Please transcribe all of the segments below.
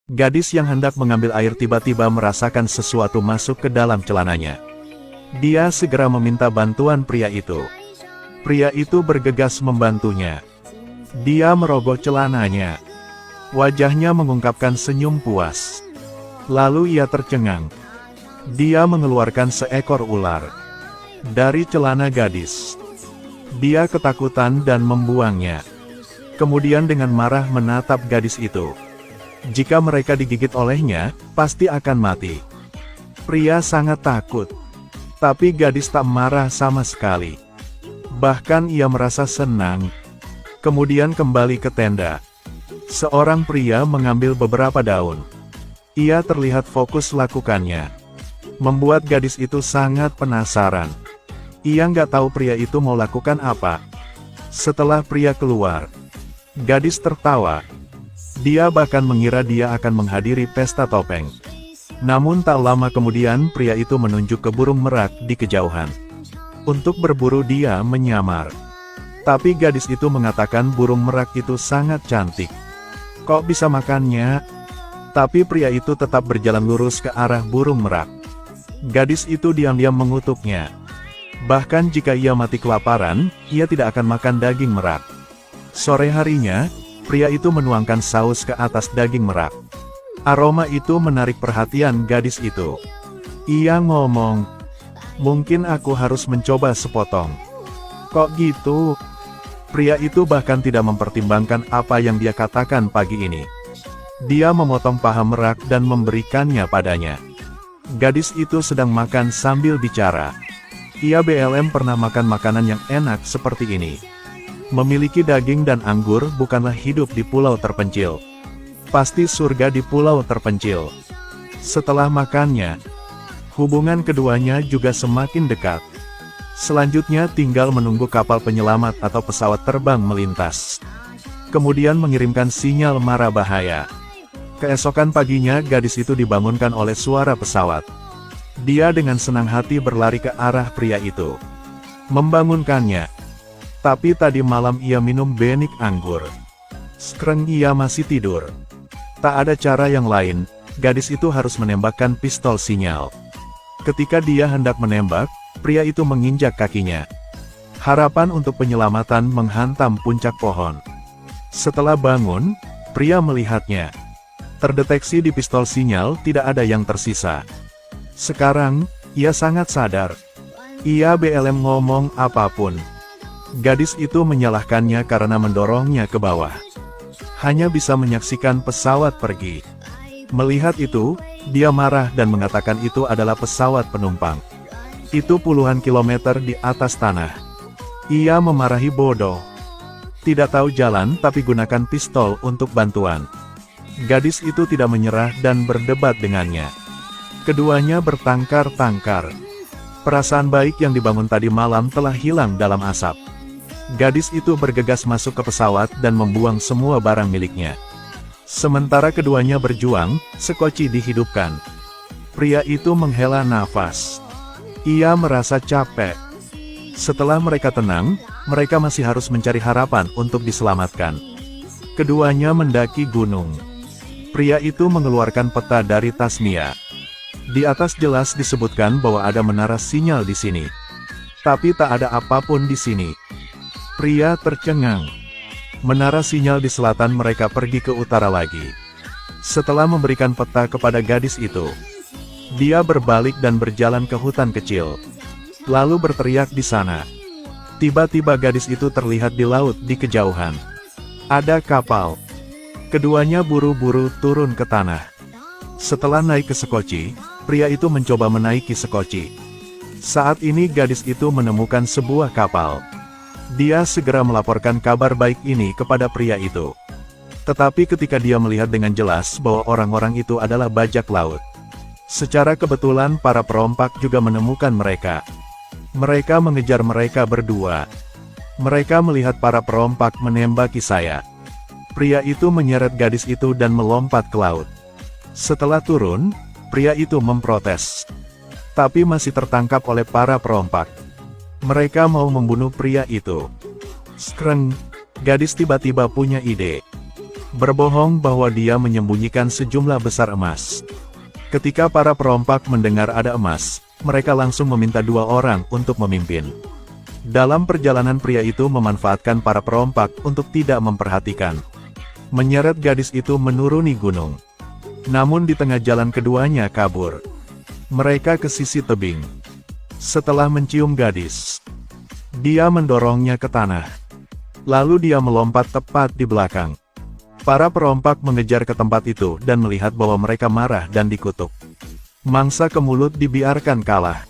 Gadis yang hendak mengambil air tiba-tiba merasakan sesuatu masuk ke dalam celananya. Dia segera meminta bantuan pria itu. Pria itu bergegas membantunya. Dia merogoh celananya. Wajahnya mengungkapkan senyum puas. Lalu ia tercengang. Dia mengeluarkan seekor ular dari celana gadis. Dia ketakutan dan membuangnya. Kemudian dengan marah menatap gadis itu. Jika mereka digigit olehnya, pasti akan mati. Pria sangat takut. Tapi gadis tak marah sama sekali. Bahkan ia merasa senang. Kemudian kembali ke tenda. Seorang pria mengambil beberapa daun. Ia terlihat fokus lakukannya. Membuat gadis itu sangat penasaran. Ia nggak tahu pria itu mau lakukan apa. Setelah pria keluar, gadis tertawa. Dia bahkan mengira dia akan menghadiri pesta topeng. Namun tak lama kemudian pria itu menunjuk ke burung merak di kejauhan. Untuk berburu dia menyamar. Tapi gadis itu mengatakan burung merak itu sangat cantik. Kok bisa makannya? Tapi pria itu tetap berjalan lurus ke arah burung merak. Gadis itu diam-diam mengutuknya. Bahkan jika ia mati kelaparan, ia tidak akan makan daging merak. Sore harinya, pria itu menuangkan saus ke atas daging merak. Aroma itu menarik perhatian gadis itu. Ia ngomong, "Mungkin aku harus mencoba sepotong." "Kok gitu?" Pria itu bahkan tidak mempertimbangkan apa yang dia katakan pagi ini. Dia memotong paha merak dan memberikannya padanya. Gadis itu sedang makan sambil bicara. Ia BLM pernah makan makanan yang enak seperti ini. Memiliki daging dan anggur bukanlah hidup di pulau terpencil. Pasti surga di pulau terpencil. Setelah makannya, hubungan keduanya juga semakin dekat. Selanjutnya tinggal menunggu kapal penyelamat atau pesawat terbang melintas. Kemudian mengirimkan sinyal mara bahaya. Keesokan paginya gadis itu dibangunkan oleh suara pesawat. Dia dengan senang hati berlari ke arah pria itu. Membangunkannya. Tapi tadi malam ia minum benik anggur. Sekarang ia masih tidur. Tak ada cara yang lain, gadis itu harus menembakkan pistol sinyal. Ketika dia hendak menembak, pria itu menginjak kakinya. Harapan untuk penyelamatan menghantam puncak pohon. Setelah bangun, pria melihatnya. Terdeteksi di pistol sinyal tidak ada yang tersisa. Sekarang, ia sangat sadar. Ia BLM ngomong apapun. Gadis itu menyalahkannya karena mendorongnya ke bawah. Hanya bisa menyaksikan pesawat pergi. Melihat itu, dia marah dan mengatakan itu adalah pesawat penumpang. Itu puluhan kilometer di atas tanah. Ia memarahi bodoh. Tidak tahu jalan tapi gunakan pistol untuk bantuan. Gadis itu tidak menyerah dan berdebat dengannya. Keduanya bertangkar-tangkar. Perasaan baik yang dibangun tadi malam telah hilang dalam asap. Gadis itu bergegas masuk ke pesawat dan membuang semua barang miliknya. Sementara keduanya berjuang, Sekoci dihidupkan. Pria itu menghela nafas. Ia merasa capek. Setelah mereka tenang, mereka masih harus mencari harapan untuk diselamatkan. Keduanya mendaki gunung. Pria itu mengeluarkan peta dari tasnya. Di atas jelas disebutkan bahwa ada menara sinyal di sini. Tapi tak ada apapun di sini. Pria tercengang. Menara sinyal di selatan, mereka pergi ke utara lagi. Setelah memberikan peta kepada gadis itu, dia berbalik dan berjalan ke hutan kecil. Lalu berteriak di sana. Tiba-tiba gadis itu terlihat di laut di kejauhan. Ada kapal. Keduanya buru-buru turun ke tanah. Setelah naik ke Sekoci, pria itu mencoba menaiki Sekoci. Saat ini gadis itu menemukan sebuah kapal. Dia segera melaporkan kabar baik ini kepada pria itu. Tetapi ketika dia melihat dengan jelas bahwa orang-orang itu adalah bajak laut. Secara kebetulan para perompak juga menemukan mereka. Mereka mengejar mereka berdua. Mereka melihat para perompak menembaki saya. Pria itu menyeret gadis itu dan melompat ke laut. Setelah turun, pria itu memprotes. Tapi masih tertangkap oleh para perompak. Mereka mau membunuh pria itu. Sekarang, gadis tiba-tiba punya ide. berbohong bahwa dia menyembunyikan sejumlah besar emas. Ketika para perompak mendengar ada emas, mereka langsung meminta 2 orang untuk memimpin. Dalam perjalanan pria itu memanfaatkan para perompak untuk tidak memperhatikan. Menyeret gadis itu menuruni gunung. Namun di tengah jalan keduanya kabur. Mereka ke sisi tebing. Setelah mencium gadis, dia mendorongnya ke tanah. Lalu dia melompat tepat di belakang. Para perompak mengejar ke tempat itu dan melihat bahwa mereka marah dan dikutuk. Mangsa ke mulut dibiarkan kalah.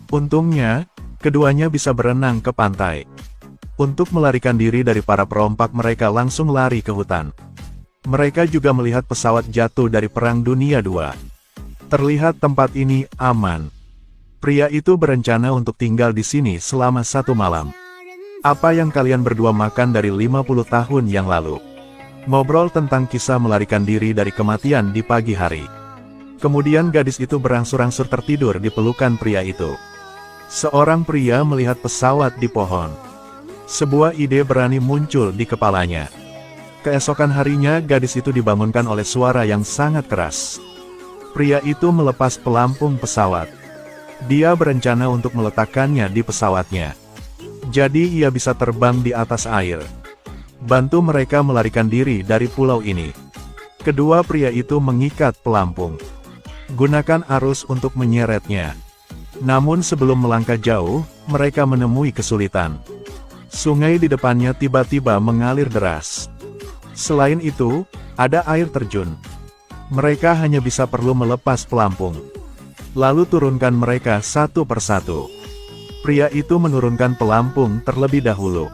Untungnya, keduanya bisa berenang ke pantai. Untuk melarikan diri dari para perompak mereka langsung lari ke hutan. Mereka juga melihat pesawat jatuh dari Perang Dunia II. Terlihat tempat ini aman. Pria itu berencana untuk tinggal di sini selama 1 malam. Apa yang kalian berdua makan dari 50 tahun yang lalu? Ngobrol tentang kisah melarikan diri dari kematian di pagi hari. Kemudian gadis itu berangsur-angsur tertidur di pelukan pria itu. Seorang pria melihat pesawat di pohon. Sebuah ide berani muncul di kepalanya. Keesokan harinya gadis itu dibangunkan oleh suara yang sangat keras. Pria itu melepas pelampung pesawat. Dia berencana untuk meletakkannya di pesawatnya. Jadi ia bisa terbang di atas air. Bantu mereka melarikan diri dari pulau ini. Kedua pria itu mengikat pelampung. Gunakan arus untuk menyeretnya. Namun sebelum melangkah jauh, mereka menemui kesulitan. Sungai di depannya tiba-tiba mengalir deras. Selain itu, ada air terjun. Mereka hanya bisa perlu melepas pelampung. Lalu turunkan mereka satu persatu. Pria itu menurunkan pelampung terlebih dahulu.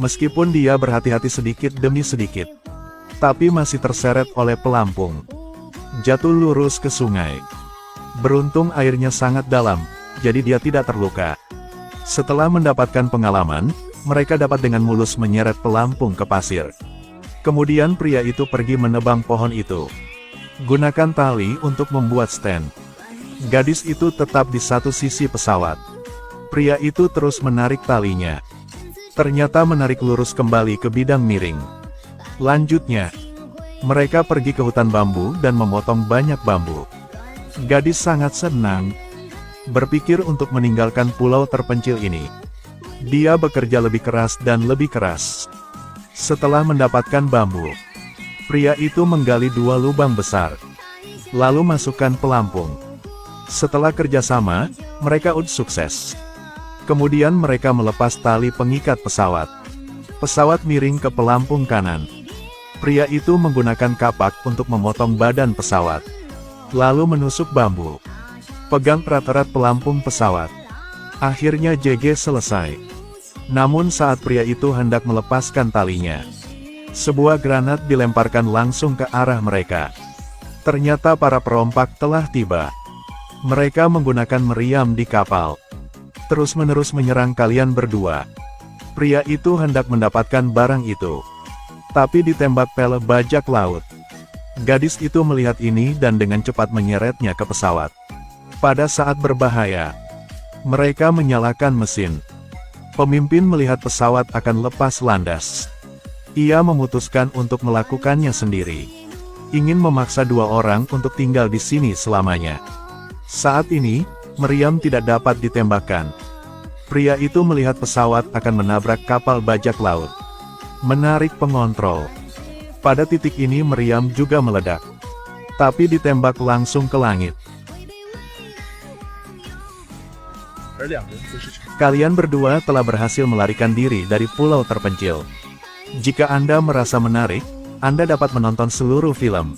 Meskipun dia berhati-hati sedikit demi sedikit, tapi masih terseret oleh pelampung. Jatuh lurus ke sungai. Beruntung airnya sangat dalam, jadi dia tidak terluka. Setelah mendapatkan pengalaman, mereka dapat dengan mulus menyeret pelampung ke pasir. Kemudian pria itu pergi menebang pohon itu. Gunakan tali untuk membuat stand. Gadis itu tetap di satu sisi pesawat. Pria itu terus menarik talinya. Ternyata menarik lurus kembali ke bidang miring. Lanjutnya, mereka pergi ke hutan bambu dan memotong banyak bambu. Gadis sangat senang, berpikir untuk meninggalkan pulau terpencil ini. Dia bekerja lebih keras dan lebih keras. Setelah mendapatkan bambu, pria itu menggali 2 lubang besar. Lalu masukkan pelampung. Setelah kerjasama, mereka sukses. Kemudian mereka melepas tali pengikat pesawat. Pesawat miring ke pelampung kanan. Pria itu menggunakan kapak untuk memotong badan pesawat. Lalu menusuk bambu. Pegang erat-erat pelampung pesawat. Akhirnya JG selesai. Namun saat pria itu hendak melepaskan talinya, sebuah granat dilemparkan langsung ke arah mereka. Ternyata para perompak telah tiba. Mereka menggunakan meriam di kapal. Terus-menerus menyerang kalian berdua. Pria itu hendak mendapatkan barang itu. Tapi ditembak pel bajak laut. Gadis itu melihat ini dan dengan cepat menyeretnya ke pesawat. Pada saat berbahaya, mereka menyalakan mesin. Pemimpin melihat pesawat akan lepas landas. Ia memutuskan untuk melakukannya sendiri. Ingin memaksa 2 orang untuk tinggal di sini selamanya. Saat ini, meriam tidak dapat ditembakkan. Pria itu melihat pesawat akan menabrak kapal bajak laut. Menarik pengontrol. Pada titik ini meriam juga meledak. Tapi ditembak langsung ke langit. Kalian berdua telah berhasil melarikan diri dari pulau terpencil. Jika Anda merasa menarik, Anda dapat menonton seluruh film